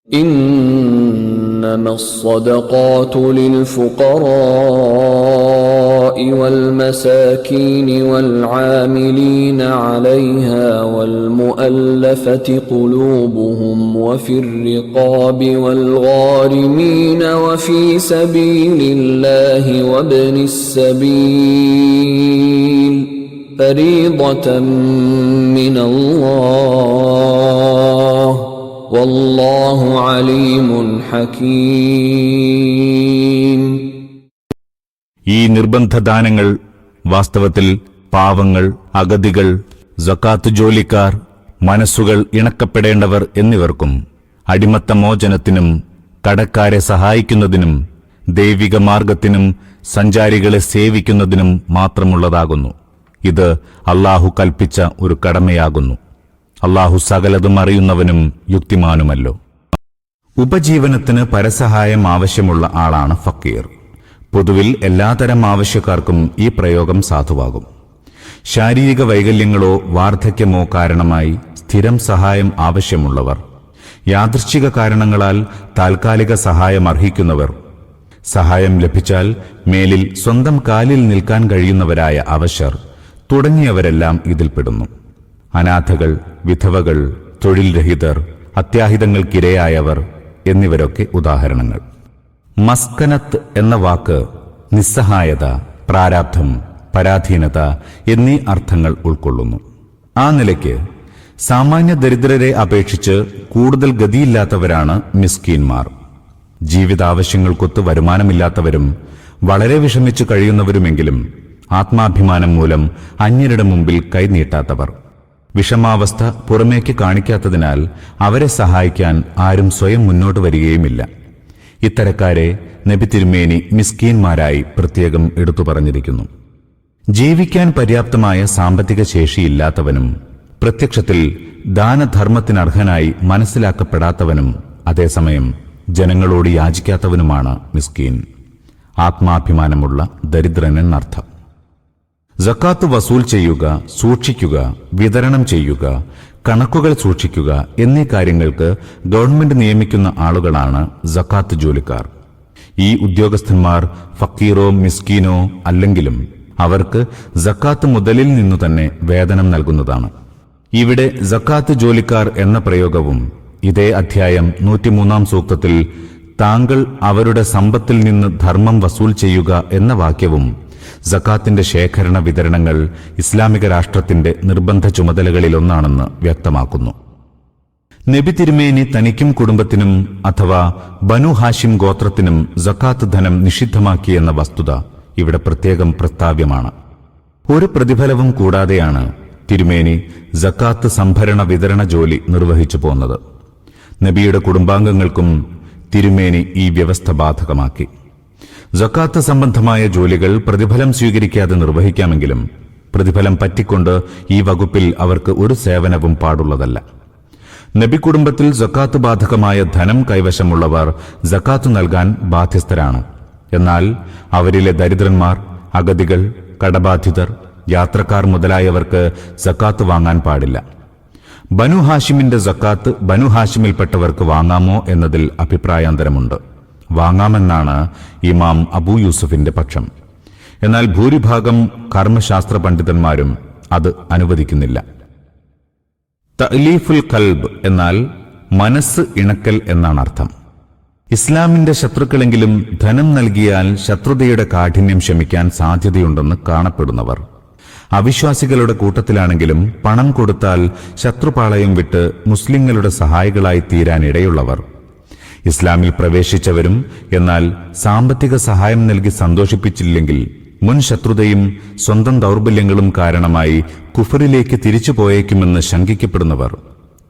إنما الصدقات للفقراء والمساكين والعاملين عليها والمؤلفة قلوبهم وفي الرقاب والغارمين وفي سبيل الله وابن السبيل فريضة من الله വല്ലാഹു അലീമുൻ ഹകീം. ഈ നിർബന്ധദാനങ്ങൾ വാസ്തവത്തിൽ പാവങ്ങൾ, അഗതികൾ, സക്കാത്ത് ജോലിക്കാർ, മനസ്സുകൾ ഇണക്കപ്പെടേണ്ടവർ എന്നിവർക്കും അടിമത്ത മോചനത്തിനും കടക്കാരെ സഹായിക്കുന്നതിനും ദൈവിക മാർഗത്തിനും സഞ്ചാരികളെ സേവിക്കുന്നതിനും മാത്രമുള്ളതാകുന്നു. ഇത് അല്ലാഹു കൽപ്പിച്ച ഒരു കടമയാകുന്നു. അല്ലാഹു സകലതും അറിയുന്നവനും യുക്തിമാനുമല്ലോ. ഉപജീവനത്തിന് പരസഹായം ആവശ്യമുള്ള ആളാണ് ഫക്കീർ. പൊതുവിൽ എല്ലാതരം ആവശ്യക്കാർക്കും ഈ പ്രയോഗം സാധുവാകും. ശാരീരിക വൈകല്യങ്ങളോ വാർദ്ധക്യമോ കാരണമായി സ്ഥിരം സഹായം ആവശ്യമുള്ളവർ, യാദൃശ്ചിക കാരണങ്ങളാൽ താൽക്കാലിക സഹായം അർഹിക്കുന്നവർ, സഹായം ലഭിച്ചാൽ മേലിൽ സ്വന്തം കാലിൽ നിൽക്കാൻ കഴിയുന്നവരായ അവശർ തുടങ്ങിയവരെല്ലാം ഇതിൽപ്പെടുന്നു. അനാഥകൾ, വിധവകൾ, തൊഴിൽ രഹിതർ, അത്യാഹിതങ്ങൾക്കിരയായവർ എന്നിവരൊക്കെ ഉദാഹരണങ്ങൾ. മസ്കനത്ത് എന്ന വാക്ക് നിസ്സഹായത, പ്രാരാബ്ധം, പരാധീനത എന്നീ അർത്ഥങ്ങൾ ഉൾക്കൊള്ളുന്നു. ആ നിലയ്ക്ക് സാമാന്യ ദരിദ്രരെ അപേക്ഷിച്ച് കൂടുതൽ ഗതിയില്ലാത്തവരാണ് മിസ്കീന്മാർ. ജീവിതാവശ്യങ്ങൾക്കൊത്ത് വരുമാനമില്ലാത്തവരും വളരെ വിഷമിച്ചു കഴിയുന്നവരുമെങ്കിലും ആത്മാഭിമാനം മൂലം അന്യരുടെ മുമ്പിൽ കൈനീട്ടാത്തവർ. വിഷമാവസ്ഥ പുറമേക്ക് കാണിക്കാത്തതിനാൽ അവരെ സഹായിക്കാൻ ആരും സ്വയം മുന്നോട്ട് വരികയുമില്ല. ഇത്തരക്കാരെ നബി തിരുമേനി മിസ്കീന്മാരായി പ്രത്യേകം എടുത്തു പറഞ്ഞിരിക്കുന്നു. ജീവിക്കാൻ പര്യാപ്തമായ സാമ്പത്തിക ശേഷിയില്ലാത്തവനും പ്രത്യക്ഷത്തിൽ ദാനധർമ്മത്തിനർഹനായി മനസ്സിലാക്കപ്പെടാത്തവനും അതേസമയം ജനങ്ങളോട് യാചിക്കാത്തവനുമാണ് മിസ്കീൻ, ആത്മാഭിമാനമുള്ള ദരിദ്രനെന്നർത്ഥം. സക്കാത്ത് വസൂൽ ചെയ്യുക, സൂക്ഷിക്കുക, വിതരണം ചെയ്യുക, കണക്കുകൾ സൂക്ഷിക്കുക എന്നീ കാര്യങ്ങൾക്ക് ഗവൺമെന്റ് നിയമിക്കുന്ന ആളുകളാണ് സക്കാത്ത് ജോലിക്കാർ. ഈ ഉദ്യോഗസ്ഥന്മാർ ഫക്കീറോ മിസ്കീനോ അല്ലെങ്കിലും അവർക്ക് സക്കാത്ത് മുതലിൽ നിന്നു തന്നെ വേതനം നൽകുന്നതാണ്. ഇവിടെ സക്കാത്ത് ജോലിക്കാർ എന്ന പ്രയോഗവും ഇതേ അധ്യായം 103 സൂക്തത്തിൽ താങ്കൾ അവരുടെ സമ്പത്തിൽ നിന്ന് ധർമ്മം വസൂൽ ചെയ്യുക എന്ന വാക്യവും സക്കാത്തിന്റെ ശേഖരണ വിതരണങ്ങൾ ഇസ്ലാമിക രാഷ്ട്രത്തിന്റെ നിർബന്ധ ചുമതലകളിലൊന്നാണെന്ന് വ്യക്തമാക്കുന്നു. നബി തിരുമേനി തനിക്കും കുടുംബത്തിനും അഥവാ ബനു ഹാഷിം ഗോത്രത്തിനും സക്കാത്ത് ധനം നിഷിദ്ധമാക്കിയെന്ന വസ്തുത ഇവിടെ പ്രത്യേകം പ്രസ്താവ്യമാണ്. ഒരു പ്രതിഫലവും കൂടാതെയാണ് തിരുമേനി സക്കാത്ത് സംഭരണ വിതരണ ജോലി നിർവഹിച്ചു പോന്നത്. നബിയുടെ കുടുംബാംഗങ്ങൾക്കും തിരുമേനി ഈ വ്യവസ്ഥ ബാധകമാക്കി. സക്കാത്ത് സംബന്ധമായ ജോലികൾ പ്രതിഫലം സ്വീകരിക്കാതെ നിർവഹിക്കാമെങ്കിലും പ്രതിഫലം പറ്റിക്കൊണ്ട് ഈ വകുപ്പിൽ അവർക്ക് ഒരു സേവനവും പാടുള്ളതല്ല. നബി കുടുംബത്തിൽ സക്കാത്ത് ബാധകമായ ധനം കൈവശമുള്ളവർ സക്കാത്ത് നൽകാൻ ബാധ്യസ്ഥരാണ്. എന്നാൽ അവരിലെ ദരിദ്രന്മാർ, അഗതികൾ, കടബാധിതർ, യാത്രക്കാർ മുതലായവർക്ക് സക്കാത്ത് വാങ്ങാൻ പാടില്ല. ബനു ഹാഷിമിന്റെ സക്കാത്ത് ബനു ഹാഷിമിൽപ്പെട്ടവർക്ക് വാങ്ങാമോ എന്നതിൽ അഭിപ്രായാന്തരമുണ്ട്. വാങ്ങാമെന്നാണ് ഇമാം അബൂ യൂസുഫിന്റെ പക്ഷം. എന്നാൽ ഭൂരിഭാഗം കർമ്മശാസ്ത്ര പണ്ഡിതന്മാരും അത് അനുവദിക്കുന്നില്ല. തഅലീഫുൽ ഖൽബ് എന്നാൽ മനസ്സ് ഇണക്കൽ എന്നാണ് അർത്ഥം. ഇസ്ലാമിന്റെ ശത്രുക്കളെങ്കിലും ധനം നൽകിയാൽ ശത്രുതയുടെ കാഠിന്യം ശമിക്കാൻ സാധ്യതയുണ്ടെന്ന് കാണപ്പെടുന്നവർ, അവിശ്വാസികളുടെ കൂട്ടത്തിലാണെങ്കിലും പണം കൊടുത്താൽ ശത്രുപാളയം വിട്ട് മുസ്ലിങ്ങളുടെ സഹായികളായി തീരാനിടയുള്ളവർ, ഇസ്ലാമിൽ പ്രവേശിച്ചവരും എന്നാൽ സാമ്പത്തിക സഹായം നൽകി സന്തോഷിപ്പിച്ചില്ലെങ്കിൽ മുൻ ശത്രുതയും സ്വന്തം ദൗർബല്യങ്ങളും കാരണമായി കുഫറിലേക്ക് തിരിച്ചു പോയേക്കുമെന്ന് ശങ്കിക്കപ്പെടുന്നവർ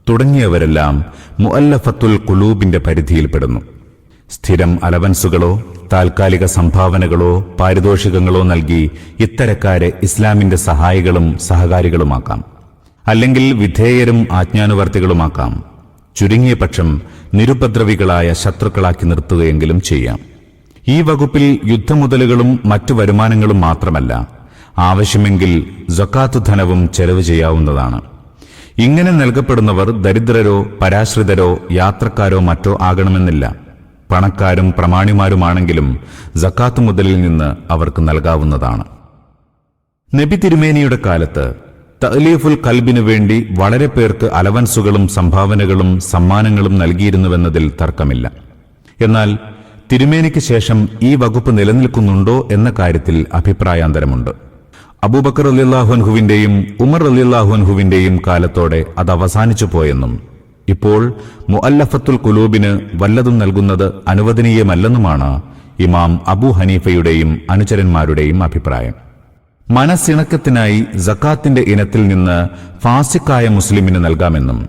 തുടങ്ങിയവരെല്ലാം മുഅല്ലഫത്തുൽ ഖുലൂബിന്റെ പരിധിയിൽപ്പെടുന്നു. സ്ഥിരം അലവൻസുകളോ താൽക്കാലിക സംഭാവനകളോ പാരിതോഷികങ്ങളോ നൽകി ഇത്തരക്കാരെ ഇസ്ലാമിന്റെ സഹായികളും സഹകാരികളുമാക്കാം. അല്ലെങ്കിൽ വിധേയരും ആജ്ഞാനുവർത്തികളുമാക്കാം. ചുരുങ്ങിയ പക്ഷം നിരുപദ്രവികളായ ശത്രുക്കളാക്കി നിർത്തുകയെങ്കിലും ചെയ്യാം. ഈ വകുപ്പിൽ യുദ്ധമുതലുകളും മറ്റു വരുമാനങ്ങളും മാത്രമല്ല, ആവശ്യമെങ്കിൽ സക്കാത്ത് ധനവും ചെലവ് ചെയ്യാവുന്നതാണ്. ഇങ്ങനെ നൽകപ്പെടുന്നവർ ദരിദ്രരോ പരാശ്രിതരോ യാത്രക്കാരോ മറ്റോ ആകണമെന്നില്ല. പണക്കാരും പ്രമാണിമാരുമാണെങ്കിലും സക്കാത്ത് മുതലിൽ നിന്ന് അവർക്ക് നൽകാവുന്നതാണ്. നബി തിരുമേനിയുടെ കാലത്ത് തഅലീഫുൽ ഖൽബിനു വേണ്ടി വളരെ പേർക്ക് അലവൻസുകളും സംഭാവനകളും സമ്മാനങ്ങളും നൽകിയിരുന്നുവെന്നതിൽ തർക്കമില്ല. എന്നാൽ തിരുമേനിക്ക് ശേഷം ഈ വകുപ്പ് നിലനിൽക്കുന്നുണ്ടോ എന്ന കാര്യത്തിൽ അഭിപ്രായാന്തരമുണ്ട്. അബൂബക്കർ റളിയല്ലാഹു അൻഹുവിന്റെയും ഉമർ റളിയല്ലാഹു അൻഹുവിന്റെയും കാലത്തോടെ അത് അവസാനിച്ചു പോയെന്നും ഇപ്പോൾ മുഅല്ലഫത്തുൽ ഖുലൂബിന് വല്ലതും നൽകുന്നത് അനുവദനീയമല്ലെന്നുമാണ് ഇമാം അബൂ ഹനീഫയുടെയും അനുചരന്മാരുടെയും അഭിപ്രായം. മനസ്സിണക്കത്തിനായി സക്കാത്തിന്റെ ഇനത്തിൽ നിന്ന് ഫാസിക്കായ മുസ്ലിമിന് നൽകാമെന്നും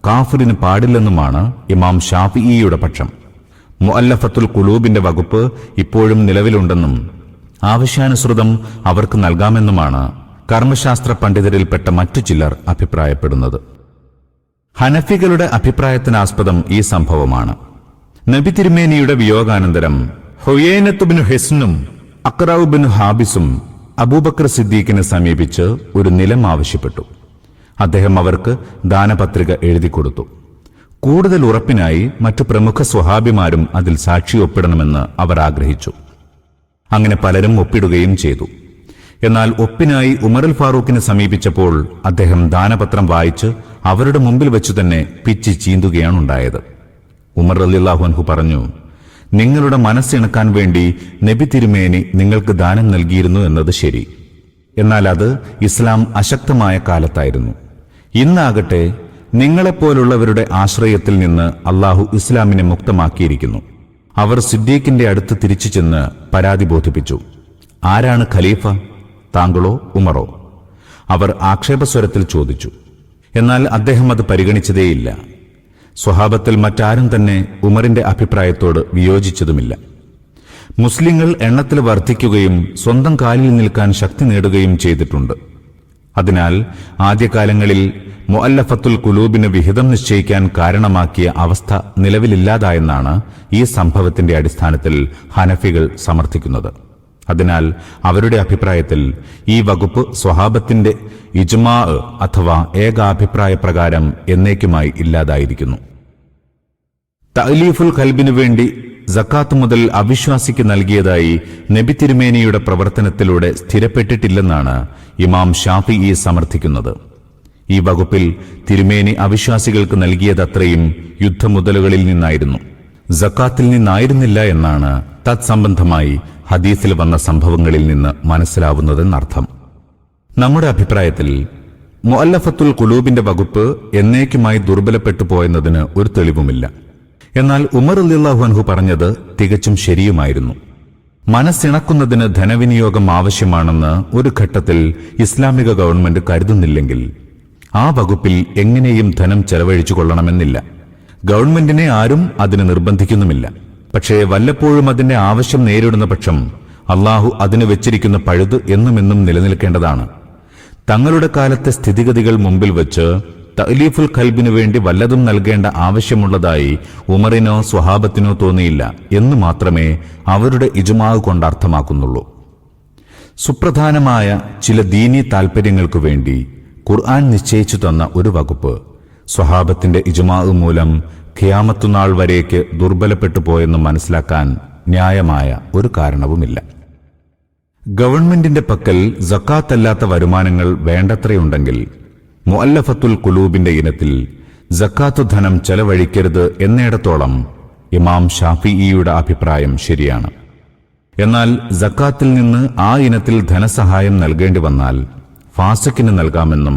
കാഫിറിന് പാടില്ലെന്നുമാണ് ഇമാം ഷാഫിഈയുടെ പക്ഷം. മുഅല്ലഫത്തുൽ ഖുലൂബിന്റെ വകുപ്പ് ഇപ്പോഴും നിലവിലുണ്ടെന്നും ആവശ്യാനുസൃതം അവർക്ക് നൽകാമെന്നുമാണ് കർമ്മശാസ്ത്ര പണ്ഡിതരിൽപ്പെട്ട മറ്റു ചിലർ അഭിപ്രായപ്പെടുന്നത്. ഹനഫികളുടെ അഭിപ്രായത്തിനാസ്പദം ഈ സംഭവമാണ്. നബി തിരുമേനിയുടെ വിയോഗാനന്തരം ഹുയൈനത്ത് ബിൻ ഹിസ്നും അഖ്റഉ ബിൻ ഹാബിസും അബൂബക്കർ സിദ്ദീഖിനെ സമീപിച്ച് ഒരു നിലം ആവശ്യപ്പെട്ടു. അദ്ദേഹം അവർക്ക് ദാനപത്രിക എഴുതിക്കൊടുത്തു. കൂടുതൽ ഉറപ്പിനായി മറ്റു പ്രമുഖ സ്വഹാബിമാരും അതിൽ സാക്ഷി ഒപ്പിടണമെന്ന് അവർ ആഗ്രഹിച്ചു. അങ്ങനെ പലരും ഒപ്പിടുകയും ചെയ്തു. എന്നാൽ ഒപ്പിനായി ഉമറുൽ ഫാറൂഖിനെ സമീപിച്ചപ്പോൾ അദ്ദേഹം ദാനപത്രം വായിച്ച് അവരുടെ മുമ്പിൽ വെച്ചു തന്നെ പിച്ചി ചീന്തുകയാണുണ്ടായത്. ഉമർ റളിയല്ലാഹു അൻഹു പറഞ്ഞു, നിങ്ങളുടെ മനസ്സിണക്കാൻ വേണ്ടി നബി തിരുമേനി നിങ്ങൾക്ക് ദാനം നൽകിയിരുന്നു എന്നത് ശരി. എന്നാൽ അത് ഇസ്ലാം അശക്തമായ കാലത്തായിരുന്നു. ഇന്നാകട്ടെ നിങ്ങളെപ്പോലുള്ളവരുടെ ആശ്രയത്തിൽ നിന്ന് അള്ളാഹു ഇസ്ലാമിനെ മുക്തമാക്കിയിരിക്കുന്നു. അവർ സിദ്ദീഖിന്റെ അടുത്ത് തിരിച്ചു ചെന്ന് പരാതി ബോധിപ്പിച്ചു. ആരാണ് ഖലീഫ, താങ്കളോ ഉമറോ? അവർ ആക്ഷേപസ്വരത്തിൽ ചോദിച്ചു. എന്നാൽ അദ്ദേഹം അത് പരിഗണിച്ചതേയില്ല. സ്വഹാബത്തിൽ മറ്റാരും തന്നെ ഉമറിന്റെ അഭിപ്രായത്തോട് വിയോജിച്ചതുമില്ല. മുസ്ലിങ്ങൾ എണ്ണത്തിൽ വർദ്ധിക്കുകയും സ്വന്തം കാലിൽ നിൽക്കാൻ ശക്തി നേടുകയും ചെയ്തിട്ടുണ്ട്. അതിനാൽ ആദ്യകാലങ്ങളിൽ മുഅല്ലഫത്തുൽ ഖുലൂബിന് വിഹിതം നിശ്ചയിക്കാൻ കാരണമാക്കിയ അവസ്ഥ നിലവിലില്ലാതായെന്നാണ് ഈ സംഭവത്തിന്റെ അടിസ്ഥാനത്തിൽ ഹനഫികൾ സമർത്ഥിക്കുന്നത്. അതിനാൽ അവരുടെ അഭിപ്രായത്തിൽ ഈ വകുപ്പ് സ്വഹാബത്തിന്റെ ഇജ്മാ അഥവാ ഏകാഭിപ്രായ പ്രകാരം എന്നേക്കുമായി ഇല്ലാതായിരിക്കുന്നു. തഅലീഫുൽ ഖൽബിനു വേണ്ടി സക്കാത്ത് മുതൽ അവിശ്വാസിക്ക് നൽകിയതായി നബി തിരുമേനിയുടെ പ്രവർത്തനത്തിലൂടെ സ്ഥിരപ്പെട്ടിട്ടില്ലെന്നാണ് ഇമാം ഷാഫിഈ സമർത്ഥിക്കുന്നത്. ഈ വകുപ്പിൽ തിരുമേനി അവിശ്വാസികൾക്ക് നൽകിയതത്രയും യുദ്ധമുതലുകളിൽ നിന്നായിരുന്നു, സക്കാത്തിൽ നിന്നായിരുന്നില്ല എന്നാണ് തത്സംബന്ധമായി ഹദീസിൽ വന്ന സംഭവങ്ങളിൽ നിന്ന് മനസ്സിലാവുന്നതെന്നർത്ഥം. നമ്മുടെ അഭിപ്രായത്തിൽ മുഅല്ലഫത്തുൽ ഖുലൂബിന്റെ വകുപ്പ് എന്നേക്കുമായി ദുർബലപ്പെട്ടു പോയെന്നതിന് ഒരു തെളിവുമില്ല. എന്നാൽ ഉമർ റളിയല്ലാഹു അൻഹു പറഞ്ഞത് തികച്ചും ശരിയുമായിരുന്നു. മനസ്സിണക്കുന്നതിന് ധനവിനിയോഗം ആവശ്യമാണെന്ന് ഒരു ഘട്ടത്തിൽ ഇസ്ലാമിക ഗവൺമെന്റ് കരുതുന്നില്ലെങ്കിൽ ആ വകുപ്പിൽ എങ്ങനെയും ധനം ചെലവഴിച്ചു കൊള്ളണമെന്നില്ല. ഗവൺമെന്റിനെ ആരും അതിന് നിർബന്ധിക്കുന്നുമില്ല. പക്ഷേ വല്ലപ്പോഴും അതിന്റെ ആവശ്യം നേരിടുന്ന പക്ഷം അള്ളാഹു അതിന് വെച്ചിരിക്കുന്ന പഴുത് എന്നുമെന്നും നിലനിൽക്കേണ്ടതാണ്. തങ്ങളുടെ കാലത്തെ സ്ഥിതിഗതികൾ മുമ്പിൽ വെച്ച് തഅലീഫുൽ ഖൽബിനു വേണ്ടി വല്ലതും നൽകേണ്ട ആവശ്യമുള്ളതായി ഉമറിനോ സ്വഹാബത്തിനോ തോന്നിയില്ല എന്ന് മാത്രമേ അവരുടെ ഇജ്മാ കൊണ്ട് അർത്ഥമാക്കുന്നുള്ളൂ. സുപ്രധാനമായ ചില ദീനീ താൽപര്യങ്ങൾക്കു വേണ്ടി ഖുർആൻ നിശ്ചയിച്ചു തന്ന ഒരു വകുപ്പ് സ്വഹാബത്തിന്റെ ഇജ്മാ മൂലം ഖിയാമത്തുനാൾ വരേക്ക് ദുർബലപ്പെട്ടു പോയെന്ന് മനസ്സിലാക്കാൻ ന്യായമായ ഒരു കാരണവുമില്ല. ഗവൺമെന്റിന്റെ പക്കൽ സക്കാത്തല്ലാത്ത വരുമാനങ്ങൾ വേണ്ടത്രയുണ്ടെങ്കിൽ മുഅല്ലഫത്തുൽ ഖുലൂബിന്റെ ഇനത്തിൽ സക്കാത്തു ധനം ചെലവഴിക്കരുത് എന്നിടത്തോളം ഇമാം ഷാഫിഈയുടെ അഭിപ്രായം ശരിയാണ്. എന്നാൽ സക്കാത്തിൽ നിന്ന് ആ ഇനത്തിൽ ധനസഹായം നൽകേണ്ടി വന്നാൽ ഫാസിക്കിന് നൽകാമെന്നും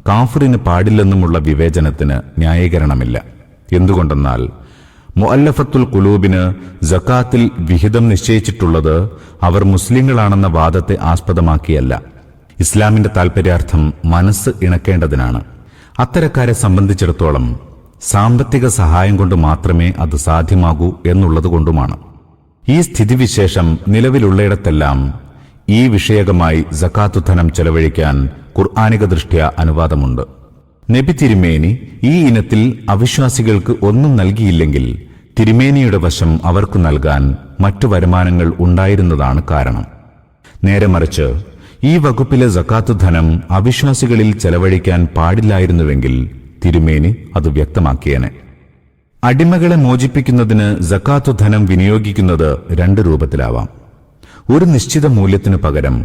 കാഫിറിന് പാടില്ലെന്നുമുള്ള വിവേചനത്തിന് ന്യായീകരണമില്ല. എന്തുകൊണ്ടെന്നാൽ മുഅല്ലഫത്തുൽ ഖുലൂബിന് സക്കാത്തിൽ വിഹിതം നിശ്ചയിച്ചിട്ടുള്ളത് അവർ മുസ്ലിങ്ങളാണെന്ന വാദത്തെ ആസ്പദമാക്കിയല്ല, ഇസ്ലാമിന്റെ താൽപര്യാർത്ഥം മനസ്സ് ഇണക്കേണ്ടതിനാണ്. അത്തരക്കാരെ സംബന്ധിച്ചിടത്തോളം സാമ്പത്തിക സഹായം കൊണ്ട് മാത്രമേ അത് സാധ്യമാകൂ എന്നുള്ളതുകൊണ്ടുമാണ്. ഈ സ്ഥിതിവിശേഷം നിലവിലുള്ളയിടത്തെല്ലാം ഈ വിഷയകമായി സക്കാത്തു ധനം ചെലവഴിക്കാൻ ഖുർആനിക ദൃഷ്ട്യാ അനുവാദമുണ്ട്. നബി തിരുമേനി ഈ ഇനത്തിൽ അവിശ്വാസികൾക്ക് ഒന്നും നൽകിയില്ലെങ്കിൽ തിരുമേനിയുടെ വശം അവർക്ക് നൽകാൻ മറ്റു വരുമാനങ്ങൾ ഉണ്ടായിരുന്നതാണ് കാരണം. നേരെ മറിച്ച് ഈ വകുപ്പിലെ സക്കാത്തു ധനം അവിശ്വാസികളിൽ ചെലവഴിക്കാൻ പാടില്ലായിരുന്നുവെങ്കിൽ തിരുമേനി അത് വ്യക്തമാക്കിയേനെ. അടിമകളെ മോചിപ്പിക്കുന്നതിന് സക്കാത്തു ധനം വിനിയോഗിക്കുന്നത് 2 രൂപത്തിലാവാം. ഒരു നിശ്ചിത മൂല്യത്തിനു പകരം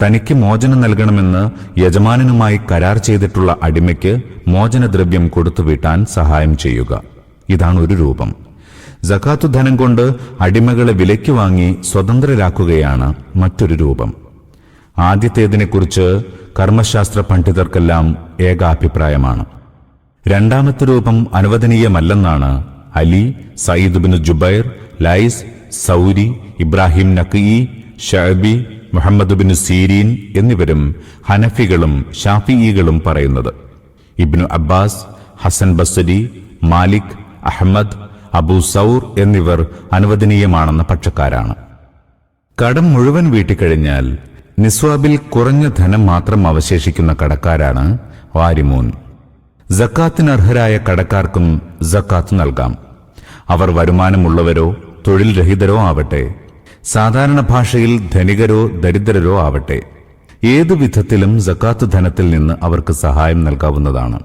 തനിക്ക് മോചനം നൽകണമെന്ന് യജമാനനുമായി കരാർ ചെയ്തിട്ടുള്ള അടിമയ്ക്ക് മോചനദ്രവ്യം കൊടുത്തുവിട്ടാൻ സഹായം ചെയ്യുക. ഇതാണ് ഒരു രൂപം. സക്കാത്തു ധനം കൊണ്ട് അടിമകളെ വിലയ്ക്ക് വാങ്ങി സ്വതന്ത്രരാക്കുകയാണ് മറ്റൊരു രൂപം. ആദ്യത്തേതിനെക്കുറിച്ച് കർമ്മശാസ്ത്ര പണ്ഡിതർക്കെല്ലാം ഏകാഭിപ്രായമാണ്. രണ്ടാമത്തെ രൂപം അനുവദനീയമല്ലെന്നാണ് Ali, Sayyid bin Jubair, Lais, Thawri, Ibrahim Nakhai, Shabi, Muhammad bin Sirin എന്നിവരും ഹനഫികളും ഷാഫിഈകളും പറയുന്നത്. Ibn Abbas, Hasan Basri, Malik, Ahmad, Abu Thawr എന്നിവർ അനുവദനീയമാണെന്ന പക്ഷക്കാരാണ്. കടം മുഴുവൻ വീട്ടിക്കഴിഞ്ഞാൽ നിസ്വാബിൽ കുറഞ്ഞ ധനം മാത്രം അവശേഷിക്കുന്ന കടക്കാരാണ് വാരിമൂൻ. സക്കാത്തിനർഹരായ കടക്കാർക്കും സക്കാത്ത് നൽകാം. അവർ വരുമാനമുള്ളവരോ തൊഴിൽ രഹിതരോ ആവട്ടെ, സാധാരണ ഭാഷയിൽ ധനികരോ ദരിദ്രരോ ആവട്ടെ, ഏതു വിധത്തിലും സക്കാത്ത് ധനത്തിൽ നിന്ന് അവർക്ക് സഹായം നൽകാവുന്നതാണ്.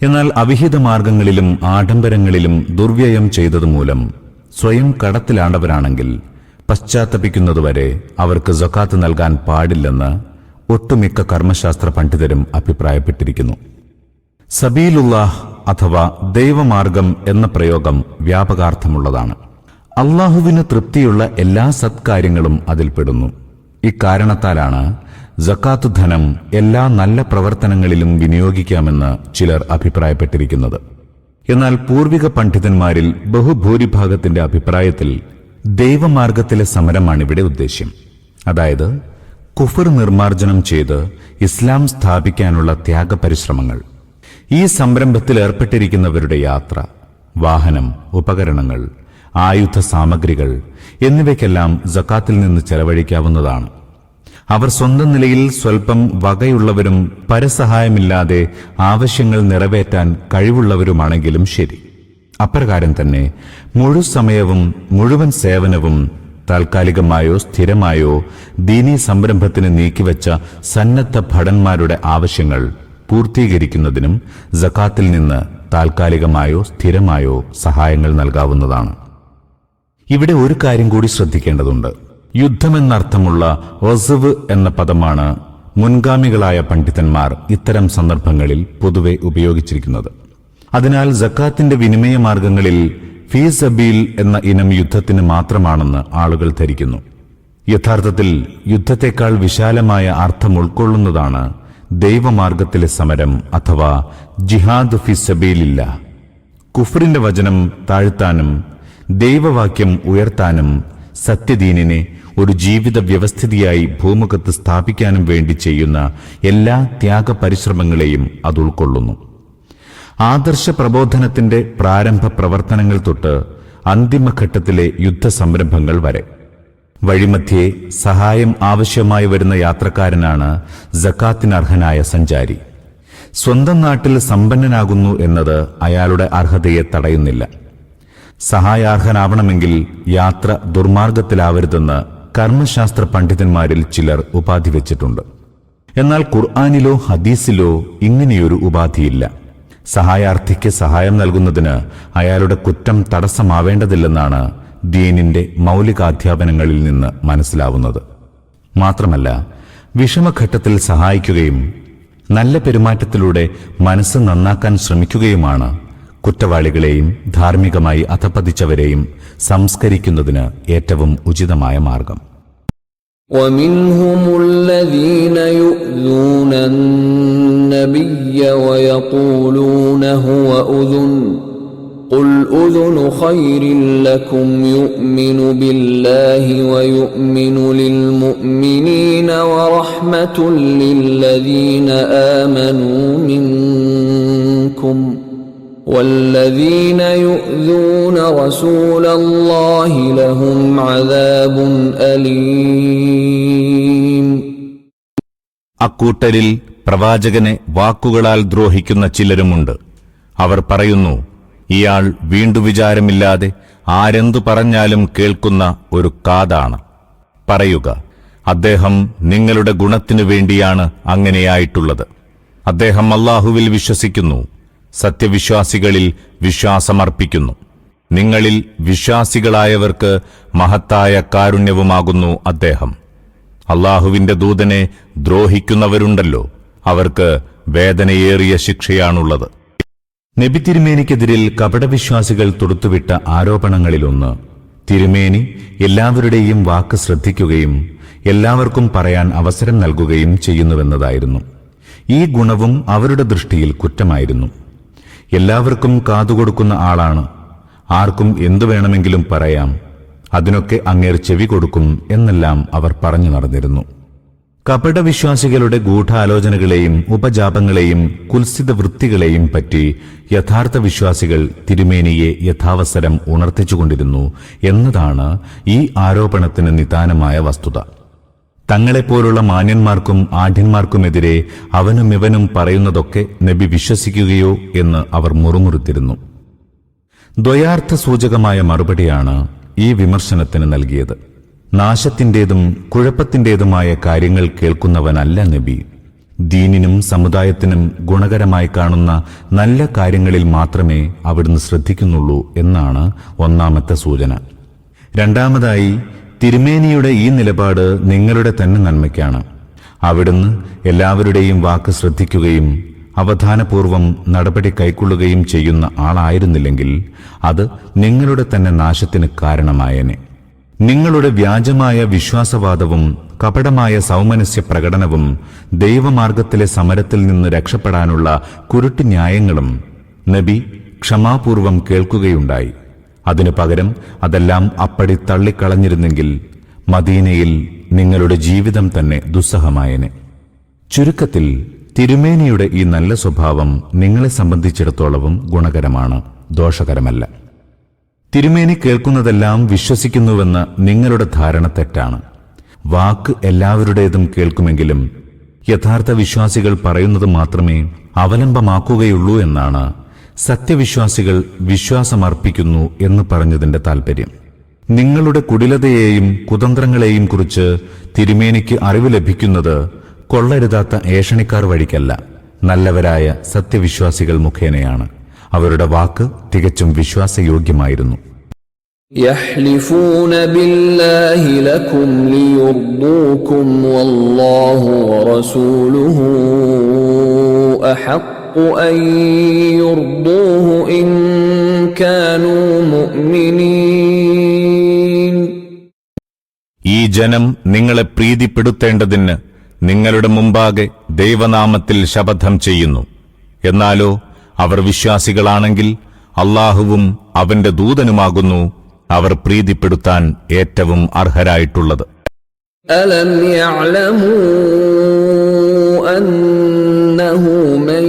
എന്നാൽ അവിഹിത മാർഗങ്ങളിലും ആഡംബരങ്ങളിലും ദുർവ്യയം ചെയ്തതുമൂലം സ്വയം കടത്തിലാണ്ടവരാണെങ്കിൽ പശ്ചാത്തപിക്കുന്നതുവരെ അവർക്ക് സക്കാത്ത് നൽകാൻ പാടില്ലെന്ന് ഒട്ടുമിക്ക കർമ്മശാസ്ത്ര പണ്ഡിതരും അഭിപ്രായപ്പെട്ടിരിക്കുന്നു. സബീലുല്ലാഹ് അഥവാ ദൈവമാർഗം എന്ന പ്രയോഗം വ്യാപകാർത്ഥമുള്ളതാണ്. അള്ളാഹുവിന് തൃപ്തിയുള്ള എല്ലാ സത്കാര്യങ്ങളും അതിൽപ്പെടുന്നു. ഇക്കാരണത്താലാണ് സക്കാത്ത് ധനം എല്ലാ നല്ല പ്രവർത്തനങ്ങളിലും വിനിയോഗിക്കാമെന്ന് ചിലർ അഭിപ്രായപ്പെട്ടിരിക്കുന്നത്. എന്നാൽ പൂർവിക പണ്ഡിതന്മാരിൽ ബഹുഭൂരിഭാഗത്തിന്റെ അഭിപ്രായത്തിൽ ദൈവമാർഗത്തിലെ സമരമാണിവിടെ ഉദ്ദേശ്യം. അതായത് കുഫർ നിർമാർജനം ചെയ്ത് ഇസ്ലാം സ്ഥാപിക്കാനുള്ള ത്യാഗപരിശ്രമങ്ങൾ. ഈ സംരംഭത്തിൽ ഏർപ്പെട്ടിരിക്കുന്നവരുടെ യാത്ര, വാഹനം, ഉപകരണങ്ങൾ, ആയുധ സാമഗ്രികൾ എന്നിവയ്ക്കെല്ലാം സക്കാത്തിൽ നിന്ന് ചെലവഴിക്കാവുന്നതാണ്. അവർ സ്വന്തം നിലയിൽ സ്വൽപ്പം വകയുള്ളവരും പരസഹായമില്ലാതെ ആവശ്യങ്ങൾ നിറവേറ്റാൻ കഴിവുള്ളവരുമാണെങ്കിലും ശരി. അപ്രകാരം തന്നെ മുഴുസമയവും മുഴുവൻ സേവനവും താൽക്കാലികമായോ സ്ഥിരമായോ ദീനീ സംരംഭത്തിന് നീക്കിവെച്ച സന്നദ്ധ ഭടന്മാരുടെ ആവശ്യങ്ങൾ പൂർത്തീകരിക്കുന്നതിനും സക്കാത്തിൽ നിന്ന് താൽക്കാലികമായോ സ്ഥിരമായോ സഹായങ്ങൾ നൽകാവുന്നതാണ്. ഇവിടെ ഒരു കാര്യം കൂടി ശ്രദ്ധിക്കേണ്ടതുണ്ട്. യുദ്ധമെന്നർത്ഥമുള്ള ഒസ്വ് എന്ന പദമാണ് മുൻഗാമികളായ പണ്ഡിതന്മാർ ഇത്തരം സന്ദർഭങ്ങളിൽ പൊതുവെ ഉപയോഗിച്ചിരിക്കുന്നത്. അതിനാൽ സക്കാത്തിന്റെ വിനിമയ മാർഗങ്ങളിൽ ഫീ സബീൽ എന്ന ഇനം യുദ്ധത്തിന് മാത്രമാണെന്ന് ആളുകൾ ധരിക്കുന്നു. യഥാർത്ഥത്തിൽ യുദ്ധത്തെക്കാൾ വിശാലമായ അർത്ഥം ഉൾക്കൊള്ളുന്നതാണ് ദൈവമാർഗത്തിലെ സമരം അഥവാ ജിഹാദ് ഫി സബീലില്ല. കുഫ്രിന്റെ വചനം താഴ്ത്താനും ദൈവവാക്യം ഉയർത്താനും സത്യദീനിനെ ഒരു ജീവിത വ്യവസ്ഥിതിയായി ഭൂമുഖത്ത് സ്ഥാപിക്കാനും വേണ്ടി ചെയ്യുന്ന എല്ലാ ത്യാഗപരിശ്രമങ്ങളെയും അത് ഉൾക്കൊള്ളുന്നു. ആദർശ പ്രബോധനത്തിന്റെ പ്രാരംഭ പ്രവർത്തനങ്ങൾ തൊട്ട് അന്തിമഘട്ടത്തിലെ യുദ്ധസംരംഭങ്ങൾ വരെ വഴിമധ്യേ സഹായം ആവശ്യമായി വരുന്ന യാത്രക്കാരനാണ് സക്കാത്തിനർഹനായ സഞ്ചാരി. സ്വന്തം നാട്ടിൽ സമ്പന്നനാകുന്നു എന്നത് അയാളുടെ അർഹതയെ തടയുന്നില്ല. സഹായാർഹനാവണമെങ്കിൽ യാത്ര ദുർമാർഗത്തിലാവരുതെന്ന് കർമ്മശാസ്ത്ര പണ്ഡിതന്മാരിൽ ചിലർ ഉപാധി വെച്ചിട്ടുണ്ട്. എന്നാൽ ഖുർആനിലോ ഹദീസിലോ ഇങ്ങനെയൊരു ഉപാധിയില്ല. സഹായാർത്ഥിക്ക് സഹായം നൽകുന്നതിന് അയാളുടെ കുറ്റം തടസ്സമാവേണ്ടതില്ലെന്നാണ് ദീനിന്റെ മൗലികാധ്യാപനങ്ങളിൽ നിന്ന് മനസ്സിലാവുന്നത്. മാത്രമല്ല, വിഷമഘട്ടത്തിൽ സഹായിക്കുകയും നല്ല പെരുമാറ്റത്തിലൂടെ മനസ്സ് നന്നാക്കാൻ ശ്രമിക്കുകയുമാണ് കുറ്റവാളികളെയും ധാർമ്മികമായി അധപ്പതിച്ചവരെയും സംസ്കരിക്കുന്നതിന് ഏറ്റവും ഉചിതമായ മാർഗം. وَمِنْهُمُ الَّذِينَ يُؤْذُونَ النَّبِيَّ وَيَقُولُونَ هُوَ أُذُنٌ قُلْ أُذُنُ خَيْرٍ لَكُمْ يُؤْمِنُ بِاللَّهِ وَيُؤْمِنُ لِلْمُؤْمِنِينَ وَرَحْمَةٌ لِلَّذِينَ آمَنُوا مِنكُمْ وَالَّذِينَ يُؤْذُونَ رَسُولَ اللَّهِ لَهُمْ عَذَابٌ أَلِيمٌ. അക്കൂട്ടരിൽ പ്രവാചകനെ വാക്കുകളാൽ ദ്രോഹിക്കുന്ന ചിലരുമുണ്ട്. അവർ പറയുന്നു, ഇയാൾ വീണ്ടുവിചാരമില്ലാതെ ആരെന്തു പറഞ്ഞാലും കേൾക്കുന്ന ഒരു കാതാണ്. പറയുക, അദ്ദേഹം നിങ്ങളുടെ ഗുണത്തിനു വേണ്ടിയാണ് അങ്ങനെയായിട്ടുള്ളത്. അദ്ദേഹം അല്ലാഹുവിൽ വിശ്വസിക്കുന്നു, സത്യവിശ്വാസികളിൽ വിശ്വാസമർപ്പിക്കുന്നു. നിങ്ങളിൽ വിശ്വാസികളായവർക്ക് മഹത്തായ കാരുണ്യവുമാകുന്നു അദ്ദേഹം. അല്ലാഹുവിന്റെ ദൂതനെ ദ്രോഹിക്കുന്നവരുണ്ടല്ലോ, അവർക്ക് വേദനയേറിയ ശിക്ഷയാണുള്ളത്. നബി തിരുമേനിക്കെതിരിൽ കപടവിശ്വാസികൾ തൊടുത്തുവിട്ട ആരോപണങ്ങളിലൊന്ന്, തിരുമേനി എല്ലാവരുടെയും വാക്ക് ശ്രദ്ധിക്കുകയും എല്ലാവർക്കും പറയാൻ അവസരം നൽകുകയും ചെയ്യുന്നുവെന്നതായിരുന്നു. ഈ ഗുണവും അവരുടെ ദൃഷ്ടിയിൽ കുറ്റമായിരുന്നു. എല്ലാവർക്കും കാതുകൊടുക്കുന്ന ആളാണ്, ആർക്കും എന്തു വേണമെങ്കിലും പറയാം, അതിനൊക്കെ അങ്ങേർ ചെവി കൊടുക്കും എന്നെല്ലാം അവർ പറഞ്ഞു നടന്നിരുന്നു. കപടവിശ്വാസികളുടെ ഗൂഢാലോചനകളെയും ഉപജാപങ്ങളെയും കുൽസിത വൃത്തികളെയും പറ്റി യഥാർത്ഥ വിശ്വാസികൾ തിരുമേനിയെ യഥാവസരം ഉണർത്തിച്ചുകൊണ്ടിരുന്നു എന്നതാണ് ഈ ആരോപണത്തിന് നിദാനമായ വസ്തുത. തങ്ങളെപ്പോലുള്ള മാന്യന്മാർക്കും ആഢ്യന്മാർക്കുമെതിരെ അവനും ഇവനും പറയുന്നതൊക്കെ നബി വിശ്വസിക്കുകയോ എന്ന് അവർ മുറുമുറുത്തിരുന്നു. ദ്വയാർത്ഥ സൂചകമായ മറുപടിയാണ് ഈ വിമർശനത്തിന് നൽകിയത്. നാശത്തിന്റേതും കുഴപ്പത്തിന്റേതുമായ കാര്യങ്ങൾ കേൾക്കുന്നവനല്ല നബി. ദീനിനും സമുദായത്തിനും ഗുണകരമായി കാണുന്ന നല്ല കാര്യങ്ങളിൽ മാത്രമേ അവിടുന്ന് ശ്രദ്ധിക്കുന്നുള്ളൂ എന്നാണ് ഒന്നാമത്തെ സൂചന. രണ്ടാമതായി, തിരുമേനിയുടെ ഈ നിലപാട് നിങ്ങളുടെ തന്നെ നന്മയ്ക്കാണ്. അവിടുന്ന് എല്ലാവരുടെയും വാക്ക് ശ്രദ്ധിക്കുകയും അവധാനപൂർവം നടപടി കൈക്കൊള്ളുകയും ചെയ്യുന്ന ആളായിരുന്നില്ലെങ്കിൽ അത് നിങ്ങളുടെ തന്നെ നാശത്തിന് കാരണമായേനെ. നിങ്ങളുടെ വ്യാജമായ വിശ്വാസവാദവും കപടമായ സൗമനസ്യ പ്രകടനവും ദൈവമാർഗത്തിലെ സമരത്തിൽ നിന്ന് രക്ഷപ്പെടാനുള്ള കുരുട്ട് ന്യായങ്ങളും നബി ക്ഷമാപൂർവം കേൾക്കുകയുണ്ടായി. അതിനു പകരം അതെല്ലാം അപ്പടി തള്ളിക്കളഞ്ഞിരുന്നെങ്കിൽ മദീനയിൽ നിങ്ങളുടെ ജീവിതം തന്നെ ദുസ്സഹമായേനെ. ചുരുക്കത്തിൽ, തിരുമേനിയുടെ ഈ നല്ല സ്വഭാവം നിങ്ങളെ സംബന്ധിച്ചിടത്തോളവും ഗുണകരമാണ്, ദോഷകരമല്ല. തിരുമേനി കേൾക്കുന്നതെല്ലാം വിശ്വസിക്കുന്നുവെന്ന നിങ്ങളുടെ ധാരണ തെറ്റാണ്. വാക്ക് എല്ലാവരുടേതും കേൾക്കുമെങ്കിലും യഥാർത്ഥ വിശ്വാസികൾ പറയുന്നത് മാത്രമേ അവലംബമാക്കുകയുള്ളൂ എന്നാണ് സത്യവിശ്വാസികൾ വിശ്വാസമർപ്പിക്കുന്നു എന്ന് പറഞ്ഞതിന്റെ താൽപര്യം. നിങ്ങളുടെ കുടിലതയെയും കുതന്ത്രങ്ങളെയും കുറിച്ച് തിരുമേനിക്ക് അറിവ് ലഭിക്കുന്നത് കൊള്ളരുതാത്ത ഏഷണിക്കാർ വഴിക്കല്ല, നല്ലവരായ സത്യവിശ്വാസികൾ മുഖേനയാണ്. അവരുടെ വാക്ക് തികച്ചും വിശ്വാസയോഗ്യമായിരുന്നു. يحلفون بالله لكم ليرضوكم والله ورسوله أحق أن يرضوه إن كانوا مؤمنين. ഈ ജനം നിങ്ങളെ പ്രീതിപ്പെടുത്തേണ്ടതിന് നിങ്ങളുടെ മുമ്പാകെ ദൈവനാമത്തിൽ ശപഥം ചെയ്യുന്നു. എന്നാലോ അവർ വിശ്വാസികളാണെങ്കിൽ അല്ലാഹുവും അവന്റെ ദൂതനുമാകുന്നു അവർ പ്രീതിപ്പെടുത്താൻ ഏറ്റവും അർഹരായിട്ടുള്ളത്. അലം യഅലമൂ അന്നഹു മൻ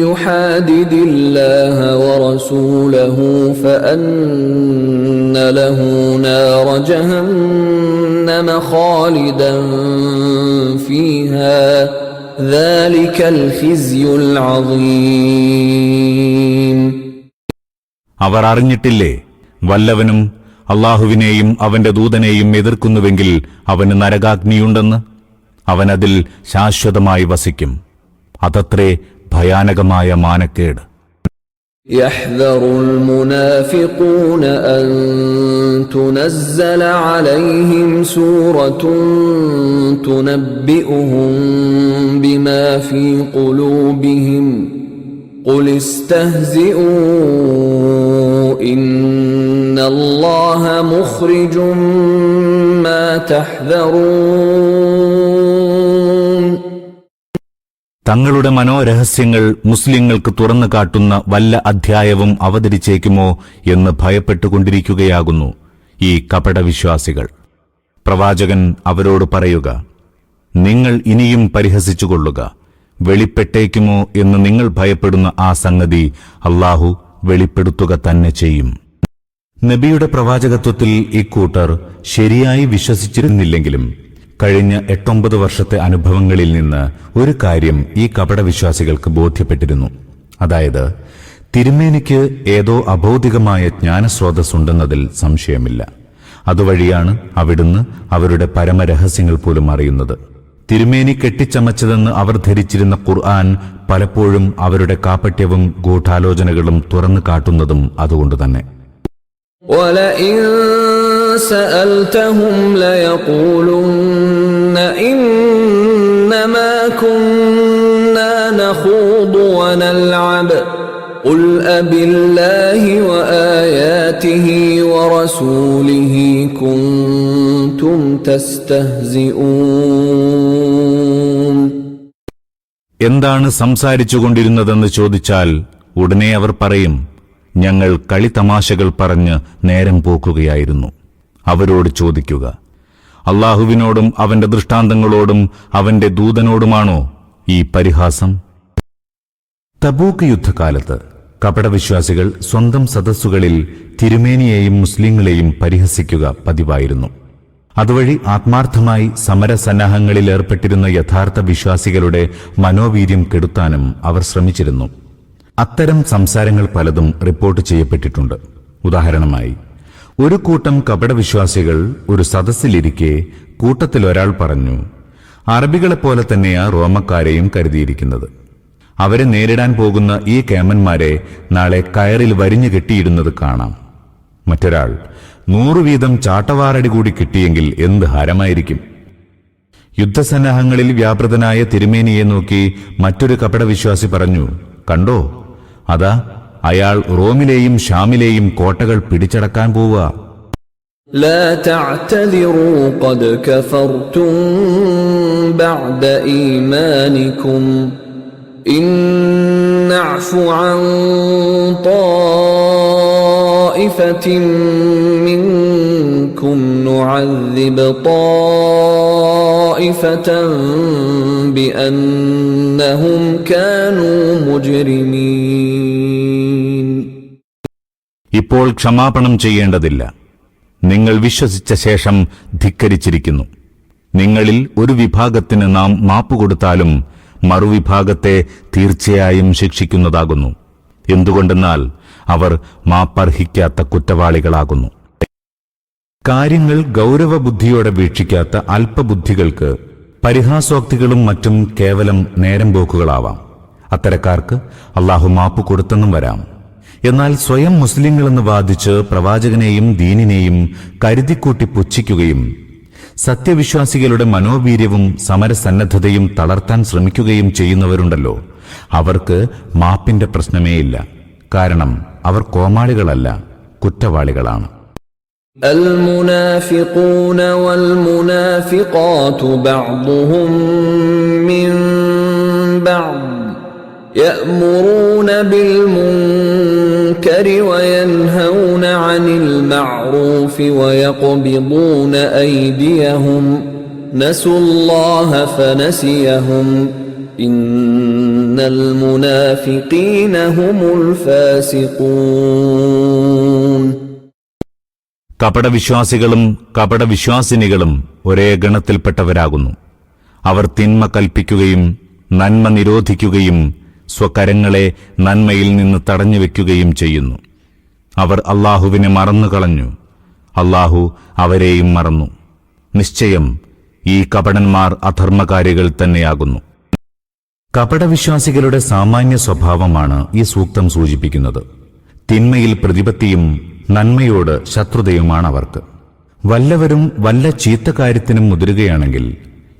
യുഹാദിദില്ലാഹ വറസൂലഹു ഫഅന്ന ലഹു നാറ ജഹന്നമ ഖാലിദൻ ഫീഹാ ذلك الخزي العظيم. അവർ അറിഞ്ഞിട്ടില്ലേ, വല്ലവനും അല്ലാഹുവിനെയും അവന്റെ ദൂതനെയും എതിർക്കുന്നുവെങ്കിൽ അവന് നരകാഗ്നിയുണ്ടെന്ന്? അവനതിൽ ശാശ്വതമായി വസിക്കും. അതത്രേ ഭയാനകമായ മാനക്കേട്. يحذر المنافقون أن تنزل عليهم سورة تنبئهم بما في قلوبهم قل استهزئوا إن الله مخرج ما تحذرون. തങ്ങളുടെ മനോരഹസ്യങ്ങൾ മുസ്ലിങ്ങൾക്ക് തുറന്നു കാട്ടുന്ന വല്ല അധ്യായവും അവതരിച്ചേക്കുമോ എന്ന് ഭയപ്പെട്ടുകൊണ്ടിരിക്കുകയാകുന്നു ഈ കപടവിശ്വാസികൾ. പ്രവാചകൻ അവരോട് പറയുക, നിങ്ങൾ ഇനിയും പരിഹസിച്ചുകൊള്ളുക. വെളിപ്പെട്ടേക്കുമോ എന്ന് നിങ്ങൾ ഭയപ്പെടുന്ന ആ സംഗതി അല്ലാഹു വെളിപ്പെടുത്തുക തന്നെ ചെയ്യും. നബിയുടെ പ്രവാചകത്വത്തിൽ ഇക്കൂട്ടർ ശരിയായി വിശ്വസിച്ചിരുന്നില്ലെങ്കിലും കഴിഞ്ഞ 8-9 വർഷത്തെ അനുഭവങ്ങളിൽ നിന്ന് ഒരു കാര്യം ഈ കപടവിശ്വാസികൾക്ക് ബോധ്യപ്പെട്ടിരുന്നു. അതായത്, തിരുമേനിക്ക് ഏതോ അബൗദ്ധികമായ ജ്ഞാനസ്രോതസ്സുണ്ടെന്നതിൽ സംശയമില്ല. അതുവഴിയാണ് അവിടുന്ന് അവരുടെ പരമരഹസ്യങ്ങൾ പോലും അറിയുന്നത്. തിരുമേനി കെട്ടിച്ചമച്ചതെന്ന് അവർ ധരിച്ചിരുന്ന ഖുർആൻ പലപ്പോഴും അവരുടെ കാപട്യവും ഗൂഢാലോചനകളും തുറന്നു കാട്ടുന്നതും അതുകൊണ്ടുതന്നെ. وَلَئِن سَأَلْتَهُمْ لَيَقُولُنَّ إِنَّمَا كُنَّا نَخُوضُ وَنَلْعَبُ قُلْ أَبِاللَّهِ وَآيَاتِهِ وَرَسُولِهِ كُنتُمْ تَسْتَهْزِئُونَ. എന്താണ് സംസാരിച്ചുകൊണ്ടിരുന്നതെന്ന് ചോദിച്ചാൽ ഉടനെ അവർ പറയും, ഞങ്ങൾ കളിതമാശകൾ പറഞ്ഞ് നേരം പോക്കുകയായിരുന്നു. അവരോട് ചോദിക്കുക, അല്ലാഹുവിനോടും അവന്റെ ദൃഷ്ടാന്തങ്ങളോടും അവന്റെ ദൂതനോടുമാണോ ഈ പരിഹാസം? തബൂക്ക് യുദ്ധകാലത്ത് കപടവിശ്വാസികൾ സ്വന്തം സദസ്സുകളിൽ തിരുമേനിയെയും മുസ്ലിങ്ങളെയും പരിഹസിക്കുക പതിവായിരുന്നു. അതുവഴി ആത്മാർത്ഥമായി സമരസന്നാഹങ്ങളിൽ ഏർപ്പെട്ടിരുന്ന യഥാർത്ഥ വിശ്വാസികളുടെ മനോവീര്യം കെടുത്താനും അവർ ശ്രമിച്ചിരുന്നു. അത്തരം സംസാരങ്ങൾ പലതും റിപ്പോർട്ട് ചെയ്യപ്പെട്ടിട്ടുണ്ട്. ഉദാഹരണമായി, ഒരു കൂട്ടം കപടവിശ്വാസികൾ ഒരു സദസ്സിലിരിക്കെ കൂട്ടത്തിൽ ഒരാൾ പറഞ്ഞു, അറബികളെപ്പോലെ തന്നെയാ റോമക്കാരെയും കരുതിയിരിക്കുന്നത്. അവരെ നേരിടാൻ പോകുന്ന ഈ കേമന്മാരെ നാളെ കയറിൽ വരിഞ്ഞു കെട്ടിയിടുന്നത് കാണാം. മറ്റൊരാൾ, 100 വീതം ചാട്ടവാറടി കൂടി കിട്ടിയെങ്കിൽ എന്ത് ഹരമായിരിക്കും. യുദ്ധസന്നാഹങ്ങളിൽ വ്യാപൃതനായ തിരുമേനിയെ നോക്കി മറ്റൊരു കപടവിശ്വാസി പറഞ്ഞു, കണ്ടോ, അതാ അയാൾ റോമിലെയും ഷാമിലെയും കോട്ടകൾ പിടിച്ചടക്കാൻ പോവുക. لا تعتذروا قد كفرتم بعد إيمانكم إن نعف عن طائفة منكم نعذب طائفة بأنهم كانوا مجرمين. ഇപ്പോൾ ക്ഷമാപണം ചെയ്യേണ്ടതില്ല. നിങ്ങൾ വിശ്വസിച്ച ശേഷം ധിക്കരിച്ചിരിക്കുന്നു. നിങ്ങളിൽ ഒരു വിഭാഗത്തിന് നാം മാപ്പുകൊടുത്താലും മറുവിഭാഗത്തെ തീർച്ചയായും ശിക്ഷിക്കുന്നതാകുന്നു. എന്തുകൊണ്ടെന്നാൽ അവർ മാപ്പർഹിക്കാത്ത കുറ്റവാളികളാകുന്നു. കാര്യങ്ങൾ ഗൗരവബുദ്ധിയോടെ വീക്ഷിക്കാത്ത അല്പബുദ്ധികൾക്ക് പരിഹാസോക്തികളും മറ്റും കേവലം നേരം പോക്കുകളാവാം. അത്തരക്കാർക്ക് അല്ലാഹു മാപ്പ് കൊടുത്തെന്നും വരാം. എന്നാൽ സ്വയം മുസ്ലിങ്ങളെന്ന് വാദിച്ച് പ്രവാചകനെയും ദീനിനെയും കരുതിക്കൂട്ടി പുച്ഛിക്കുകയും സത്യവിശ്വാസികളുടെ മനോവീര്യവും സമരസന്നദ്ധതയും തളർത്താൻ ശ്രമിക്കുകയും ചെയ്യുന്നവരുണ്ടല്ലോ, അവർക്ക് മാപ്പിന്റെ പ്രശ്നമേയില്ല. കാരണം അവർ കോമാളികളല്ല, കുറ്റവാളികളാണ്. المنافقون والمنافقات بعضهم من بعض يأمرون بالمنكر وينهون عن المعروف ويقبضون أيديهم نسوا الله فنسيهم إن المنافقين هم الفاسقون. കപടവിശ്വാസികളും കപടവിശ്വാസിനികളും ഒരേ ഗണത്തിൽപ്പെട്ടവരാകുന്നു. അവർ തിന്മ കൽപ്പിക്കുകയും നന്മ നിരോധിക്കുകയും സ്വകരങ്ങളെ നന്മയിൽ നിന്ന് തടഞ്ഞുവെക്കുകയും ചെയ്യുന്നു. അവർ അല്ലാഹുവിനെ മറന്നുകളഞ്ഞു, അല്ലാഹു അവരെയും മറന്നു. നിശ്ചയം ഈ കപടന്മാർ അധർമ്മകാരികൾ തന്നെയാകുന്നു. കപടവിശ്വാസികളുടെ സാമാന്യ സ്വഭാവമാണ് ഈ സൂക്തം സൂചിപ്പിക്കുന്നത്. തിന്മയിൽ പ്രതിപത്തിയും നന്മയോട് ശത്രുതയുമാണ് അവർക്ക്. വല്ലവരും വല്ല ചീത്തകാര്യത്തിനും മുതിരുകയാണെങ്കിൽ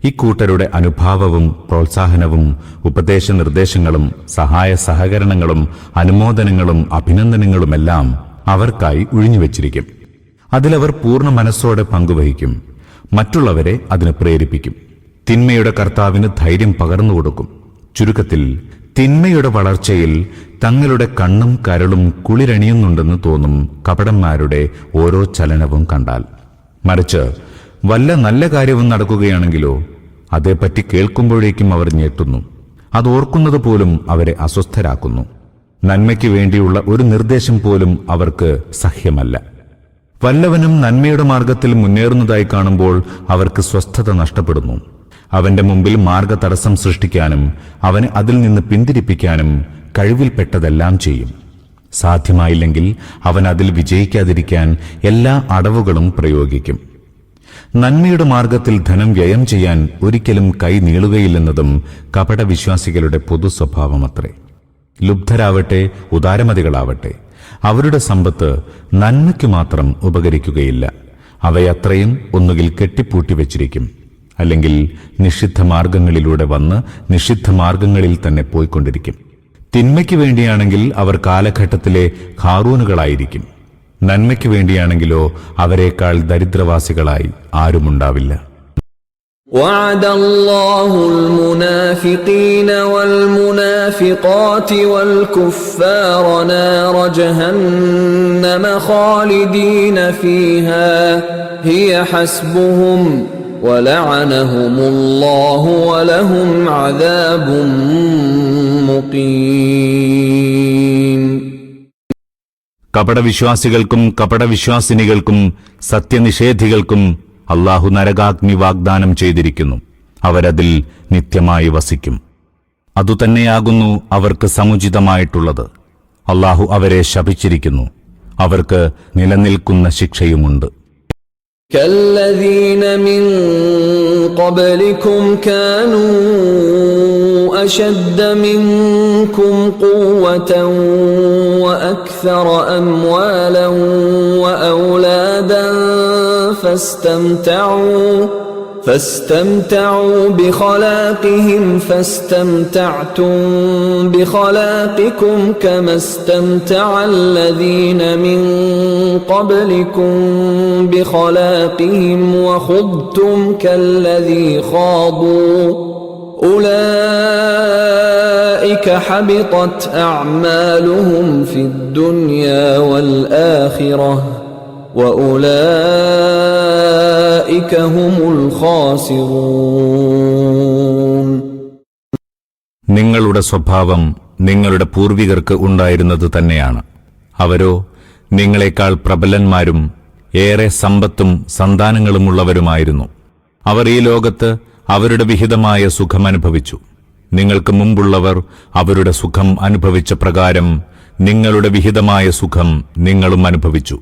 ഇക്കൂട്ടരുടെ അനുഭാവവും പ്രോത്സാഹനവും ഉപദേശനിർദ്ദേശങ്ങളും സഹായ സഹകരണങ്ങളും അനുമോദനങ്ങളും അഭിനന്ദനങ്ങളുമെല്ലാം അവർക്കായി ഒഴിഞ്ഞുവെച്ചിരിക്കും. അതിലവർ പൂർണ്ണ മനസ്സോടെ പങ്കുവഹിക്കും. മറ്റുള്ളവരെ അതിന് പ്രേരിപ്പിക്കും. തിന്മയുടെ കർത്താവിന് ധൈര്യം പകർന്നുകൊടുക്കും. ചുരുക്കത്തിൽ തിന്മയുടെ വളർച്ചയിൽ തങ്ങളുടെ കണ്ണും കരളും കുളിരണിയുന്നുണ്ടെന്ന് തോന്നും കപടന്മാരുടെ ഓരോ ചലനവും കണ്ടാൽ. മറിച്ച് വല്ല നല്ല കാര്യവും നടക്കുകയാണെങ്കിലോ അതേപ്പറ്റി കേൾക്കുമ്പോഴേക്കും അവർ ഞെട്ടുന്നു. അതോർക്കുന്നത് പോലും അവരെ അസ്വസ്ഥരാക്കുന്നു. നന്മയ്ക്ക് വേണ്ടിയുള്ള ഒരു നിർദ്ദേശം പോലും അവർക്ക് സഹ്യമല്ല. വല്ലവനും നന്മയുടെ മാർഗത്തിൽ മുന്നേറുന്നതായി കാണുമ്പോൾ അവർക്ക് സ്വസ്ഥത നഷ്ടപ്പെടുന്നു. അവന്റെ മുമ്പിൽ മാർഗതടസ്സം സൃഷ്ടിക്കാനും അവനെ അതിൽ നിന്ന് പിന്തിരിപ്പിക്കാനും കഴിവിൽപ്പെട്ടതെല്ലാം ചെയ്യും. സാധ്യമായില്ലെങ്കിൽ അവൻ അതിൽ വിജയിക്കാതിരിക്കാൻ എല്ലാ അടവുകളും പ്രയോഗിക്കും. നന്മയുടെ മാർഗത്തിൽ ധനം വ്യയം ചെയ്യാൻ ഒരിക്കലും കൈ നീളുകയില്ലെന്നതും കപടവിശ്വാസികളുടെ പൊതു സ്വഭാവമത്രേ. ലുബ്ധരാവട്ടെ ഉദാരമതികളാവട്ടെ, അവരുടെ സമ്പത്ത് നന്മയ്ക്കു മാത്രം ഉപകരിക്കുകയില്ല. അവയത്രയും ഒന്നുകിൽ കെട്ടിപ്പൂട്ടി വച്ചിരിക്കും, അല്ലെങ്കിൽ നിഷിദ്ധ മാർഗങ്ങളിലൂടെ വന്ന് നിഷിദ്ധ മാർഗങ്ങളിൽ തന്നെ പോയിക്കൊണ്ടിരിക്കും. തിന്മയ്ക്ക് വേണ്ടിയാണെങ്കിൽ അവർ കാലഘട്ടത്തിലെ ഖാറൂനുകളായിരിക്കും, നന്മയ്ക്ക് വേണ്ടിയാണെങ്കിലോ അവരെക്കാൾ ദരിദ്രവാസികളായി ആരുമുണ്ടാവില്ല. وعد الله المنافقين والمنافقات والكفار نار جهنم خالدين فيها هي حسبهم ولعنهم الله ولهم عذاب مقيم. കപടവിശ്വാസികൾക്കും കപടവിശ്വാസിനികൾക്കും സത്യനിഷേധികൾക്കും അല്ലാഹു നരകാഗ്നി വാഗ്ദാനം ചെയ്തിരിക്കുന്നു. അവരതിൽ നിത്യമായി വസിക്കും. അതുതന്നെയാകുന്നു അവർക്ക് സമുചിതമായിട്ടുള്ളത്. അല്ലാഹു അവരെ ശപിച്ചിരിക്കുന്നു. അവർക്ക് നിലനിൽക്കുന്ന ശിക്ഷയുമുണ്ട്. كالذين من قبلكم كانوا أشد منكم قوة وأكثر أموالا وأولادا فاستمتعوا بخلاقهم فاستمتعتم بخلاقكم كما استمتع الذين من قبلكم بخلاقهم وخضتم كالذي خاضوا أولئك حبطت أعمالهم في الدنيا والآخرة وأولئك هم الخاسرون. നിങ്ങളുടെ സ്വഭാവം നിങ്ങളുടെ പൂർവികർക്ക് ഉണ്ടായിരുന്നത് തന്നെയാണ്. അവരോ നിങ്ങളെക്കാൾ പ്രബലന്മാരും ഏറെ സമ്പത്തും സന്താനങ്ങളുമുള്ളവരുമായിരുന്നു. അവർ ഈ ലോകത്ത് അവരുടെ വിഹിതമായ സുഖം അനുഭവിച്ചു. നിങ്ങൾക്ക് മുമ്പുള്ളവർ അവരുടെ സുഖം അനുഭവിച്ച പ്രകാരം നിങ്ങളുടെ വിഹിതമായ സുഖം നിങ്ങളും അനുഭവിച്ചു.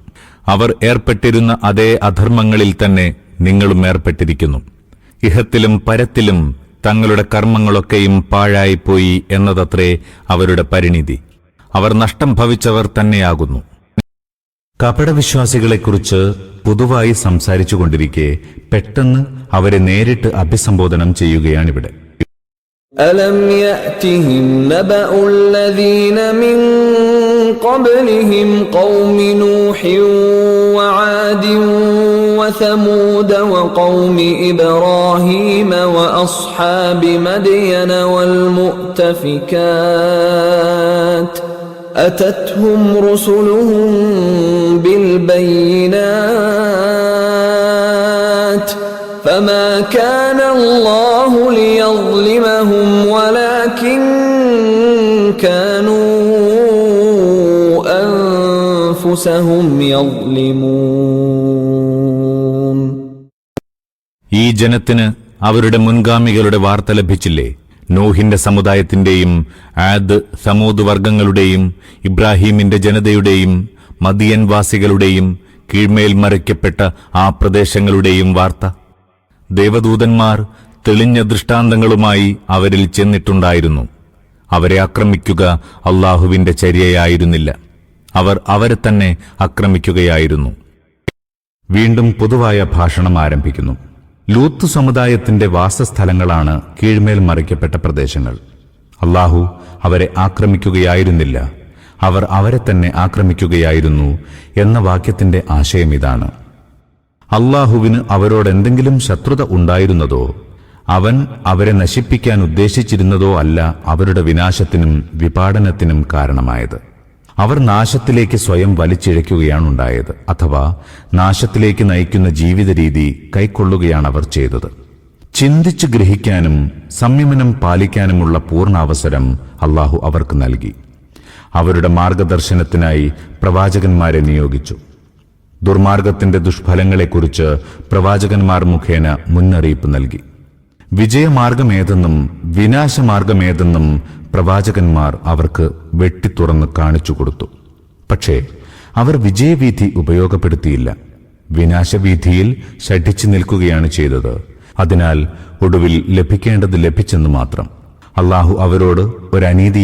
അവർ ഏർപ്പെട്ടിരുന്ന അതേ അധർമ്മങ്ങളിൽ തന്നെ നിങ്ങളും ഏർപ്പെട്ടിരിക്കുന്നു. ഇഹത്തിലും പരത്തിലും തങ്ങളുടെ കർമ്മങ്ങളൊക്കെയും പാഴായിപ്പോയി എന്നതത്രേ അവരുടെ പരിണിതി. അവർ നഷ്ടം ഭവിച്ചവർ തന്നെയാകുന്നു. കപടവിശ്വാസികളെക്കുറിച്ച് പൊതുവായി സംസാരിച്ചുകൊണ്ടിരിക്കെ പെട്ടെന്ന് അവരെ നേരിട്ട് അഭിസംബോധനം ചെയ്യുകയാണിവിടെ. ألم يأتهم نبأ الذين من قبلهم قوم نوح وعاد وثمود وقوم إبراهيم وأصحاب مدين والمؤتفكات أتتهم رسلهم بالبينات فما كان الله ليظلمهم ولكن كانوا أنفسهم يظلمون. ഈ ജനത്തിന് അവരുടെ മുൻഗാമികളുടെ വാർത്ത ലഭിച്ചില്ലേ? നോഹിന്റെ സമുദായത്തിന്റെയും ആദ് സമൂദ് വർഗങ്ങളുടെയും ഇബ്രാഹീമിന്റെ ജനതയുടെയും മദിയൻ വാസികളുടെയും കീഴ്മേൽ മറയ്ക്കപ്പെട്ട ആ പ്രദേശങ്ങളുടെയും വാർത്ത. ദേവദൂതന്മാർ തെളിഞ്ഞ ദൃഷ്ടാന്തങ്ങളുമായി അവരിൽ ചെന്നിട്ടുണ്ടായിരുന്നു. അവരെ ആക്രമിക്കുക അല്ലാഹുവിന്റെ ചര്യയായിരുന്നില്ല. അവർ അവരെ തന്നെ ആക്രമിക്കുകയായിരുന്നു. വീണ്ടും പൊതുവായ ഭാഷണം ആരംഭിക്കുന്നു. ലൂത്ത് സമുദായത്തിന്റെ വാസസ്ഥലങ്ങളാണ് കീഴ്മേൽ മറയ്ക്കപ്പെട്ട പ്രദേശങ്ങൾ. അല്ലാഹു അവരെ ആക്രമിക്കുകയായിരുന്നില്ല, അവർ അവരെ തന്നെ ആക്രമിക്കുകയായിരുന്നു എന്ന വാക്യത്തിന്റെ ആശയം ഇതാണ്. അല്ലാഹുവിന് അവരോടെന്തെങ്കിലും ശത്രുത ഉണ്ടായിരുന്നതോ അവൻ അവരെ നശിപ്പിക്കാൻ ഉദ്ദേശിച്ചിരുന്നതോ അല്ല അവരുടെ വിനാശത്തിനും വിപാടനത്തിനും കാരണമായത്. അവർ നാശത്തിലേക്ക് സ്വയം വലിച്ചിഴയ്ക്കുകയാണുണ്ടായത്, അഥവാ നാശത്തിലേക്ക് നയിക്കുന്ന ജീവിത രീതി കൈക്കൊള്ളുകയാണവർ ചെയ്തത്. ചിന്തിച്ചു ഗ്രഹിക്കാനും സംയമനം പാലിക്കാനുമുള്ള പൂർണ്ണാവസരം അല്ലാഹു അവർക്ക് നൽകി. അവരുടെ മാർഗദർശനത്തിനായി പ്രവാചകന്മാരെ നിയോഗിച്ചു. ദുർമാർഗത്തിന്റെ ദുഷ്ഫലങ്ങളെക്കുറിച്ച് പ്രവാചകന്മാർ മുഖേന മുന്നറിയിപ്പ് നൽകി. വിജയമാർഗമേതെന്നും വിനാശമാർഗമേതെന്നും പ്രവാചകന്മാർ അവർക്ക് വെട്ടിത്തുറന്ന് കാണിച്ചു കൊടുത്തു. പക്ഷേ അവർ വിജയവീഥി ഉപയോഗപ്പെടുത്തിയില്ല. വിനാശവീഥിയിൽ ശഠിച്ചു നിൽക്കുകയാണ് ചെയ്തത്. അതിനാൽ ഒടുവിൽ ലഭിക്കേണ്ടത് ലഭിച്ചെന്ന് മാത്രം. അള്ളാഹു അവരോട് ഒരു അനീതി